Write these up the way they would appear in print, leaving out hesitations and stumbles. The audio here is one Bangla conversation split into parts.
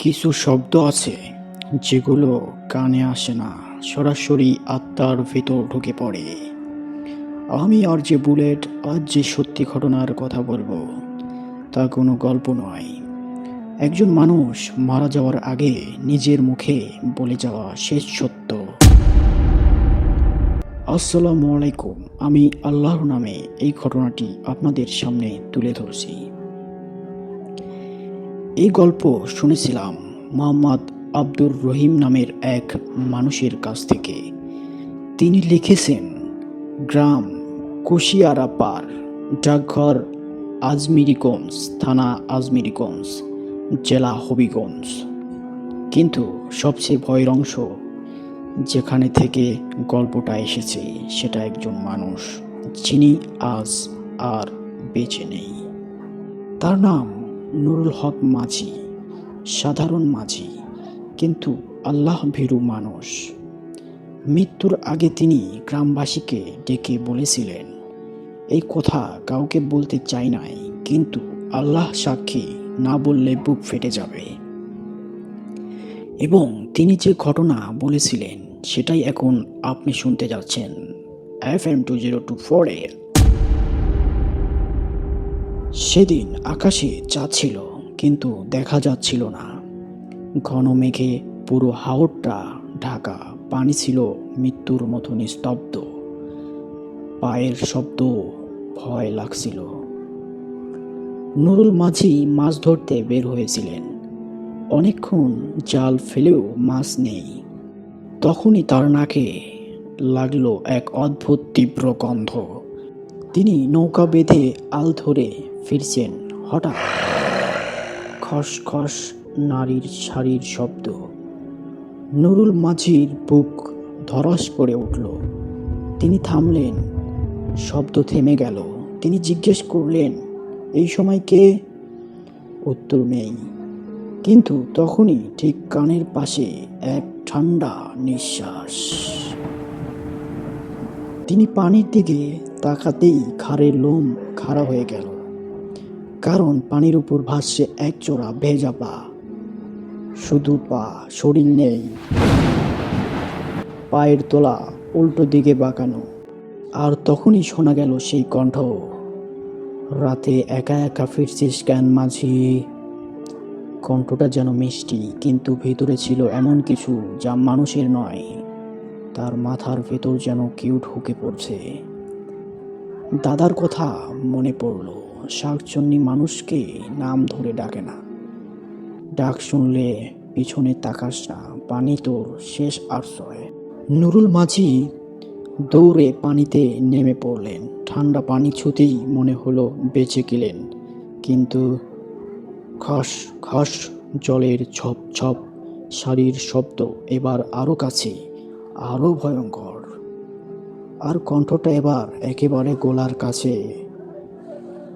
কিছু শব্দ আছে যেগুলো কানে আসে না, সরাসরি আত্মার ভেতর ঢুকে পড়ে। আমি আর যে বুলেট আজ যে সত্যি ঘটনার কথা বলবো তা কোনো গল্প নয়। একজন মানুষ মারা যাওয়ার আগে নিজের মুখে বলে যাওয়া শেষ সত্য। আসসালামু আলাইকুম, আমি আল্লাহর নামে এই ঘটনাটি আপনাদের সামনে তুলে ধরছি। এই গল্প শুনেছিলাম মোহাম্মদ আব্দুর রহিম নামের এক মানুষের কাছ থেকে। তিনি লিখেছেন, গ্রাম কুশিয়ারাপাড়, ডাকঘর আজমিরিগঞ্জ, থানা আজমিরিগঞ্জ, জেলা হবিগঞ্জ। কিন্তু সবচেয়ে ভয়ের অংশ যেখানে থেকে গল্পটা এসেছে সেটা একজন মানুষ যিনি আজ আর বেঁচে নেই। তার নাম নুরুল হক মাঝি। সাধারণ মাঝি, কিন্তু আল্লাহ ভীরু মানুষ। মৃত্যুর আগে তিনি গ্রামবাসীকে ডেকে বলেছিলেন, এই কথা কাউকে বলতে চাই নাই, কিন্তু আল্লাহ সাক্ষী, না বললে বুক ফেটে যাবে। এবং তিনি যে ঘটনা বলেছিলেন সেটাই এখন আপনি শুনতে যাচ্ছেন FM 2024-এ। সেদিন আকাশে চাঁদ ছিল, কিন্তু দেখা যাচ্ছিল না। ঘন মেঘে পুরো হাওরটা ঢাকা। পানি ছিল মৃত্যুর মতো নিস্তব্ধ। পায়ের শব্দ, ভয় লাগছিল। নুরুল মাঝি মাছ ধরতে বের হয়েছিলেন। অনেকক্ষণ জাল ফেলেও মাছ নেই। তখনই তার নাকে লাগলো এক অদ্ভুত তীব্র গন্ধ। তিনি নৌকা বেঁধে আল ধরে ফিরছেন, হঠাৎ খস খস নারীর শাড়ির শব্দ। নুরুল মাঝির বুক ধড়াস করে উঠল। তিনি থামলেন, শব্দ থেমে গেল। তিনি জিজ্ঞেস করলেন, এই সময় কে? উত্তর নেই। কিন্তু তখনই ঠিক কানের পাশে এক ঠান্ডা নিঃশ্বাস। তিনি পানির দিকে তাকাতেই ঘাড়ের লোম খাড়া হয়ে গেল, কারণ পানির উপর ভাসছে এক জোড়া ভেজা পা। শুধু পা, শরীর নেই। পায়ের তোলা উল্টো দিকে বাঁকানো। আর তখনই শোনা গেল সেই কণ্ঠ, রাতে একা একা ফিরছিস কেন মাঝি? কণ্ঠটা যেন মিষ্টি, কিন্তু ভেতরে ছিল এমন কিছু যা মানুষের নয়। তার মাথার ভেতর যেন কেউ ঢুকে পড়ছে। দাদার কথা মনে পড়ল। শাকচুন্নি মানুষকে নাম ধরে ডাকে না। ডাক শুনলে পিছনে তাকাস না, পানি তোর শেষ আশ্রয়। নুরুল মাঝি দৌড়ে পানিতে নেমে পড়লেন। ঠান্ডা পানি ছুতেই মনে হলো বেঁচে গেলেন, কিন্তু খস খস জলের ছপ ছপ শাড়ির শব্দ এবার আরো কাছে, আরো ভয়ঙ্কর। আর কণ্ঠটা এবার একেবারে গলার কাছে,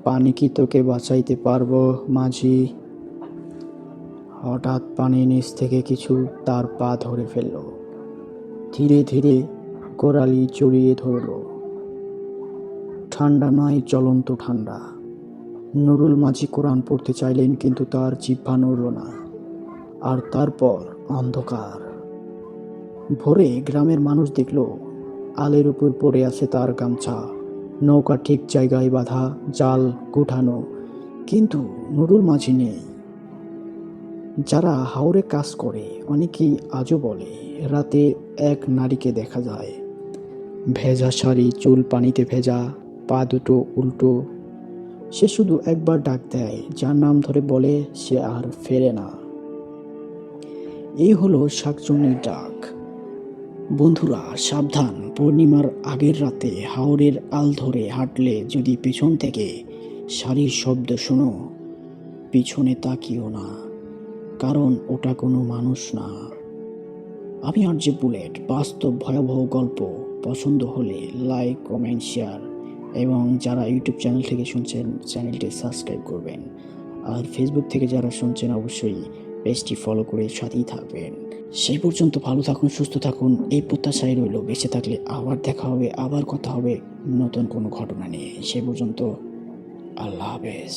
পানি কি তোকে বাঁচাইতে পারবো মাঝি? হঠাৎ পানির নিচ থেকে কিছু তার পা ধরে ফেলল। ধীরে ধীরে গোড়ালি জড়িয়ে ধরল। ঠান্ডা নয়, জ্বলন্ত ঠান্ডা। নুরুল মাঝি কোরআন পড়তে চাইলেন, কিন্তু তার জিহ্বা নড়ল না। আর তারপর অন্ধকার। ভোরে গ্রামের মানুষ দেখল আলের উপর পড়ে আছে তার গামছা, নৌকা ঠিক জায়গায় বাঁধা, জাল গুঠানো, কিন্তু নুরুল মাঝি নেই। যারা হাওরে কাজ করে অনেকেই আজও বলে, রাতে এক নারীকে দেখা যায়, ভেজা শাড়ি, চুল পানিতে ভেজা, পা দুটো উল্টো। সে শুধু একবার ডাক দেয়, যার নাম ধরে বলে সে আর ফেরে না। এই হলো শাকচুন্নির ডাক। বন্ধুরা সাবধান, পূর্ণিমার আগের রাতে হাওরের আল ধরে হাঁটলে যদি পিছন থেকে শাড়ির শব্দ শোনো, পিছনে তাকিও না, কারণ ওটা কোনো মানুষ না। আমি আর যে বুলেট বাস্তব ভয়াবহ গল্প পছন্দ হলে লাইক, কমেন্ট, শেয়ার, এবং যারা ইউটিউব চ্যানেল থেকে শুনছেন চ্যানেলটি সাবস্ক্রাইব করবেন। আর ফেসবুক থেকে যারা শুনছেন অবশ্যই পেজটি ফলো করে সাথেই থাকবেন। সেই পর্যন্ত ভালো থাকুন, সুস্থ থাকুন, এই প্রত্যাশায় রইল। বেঁচে থাকলে আবার দেখা হবে, আবার কথা হবে নতুন কোনো ঘটনা নিয়ে। সেই পর্যন্ত আল্লাহ হাফেজ।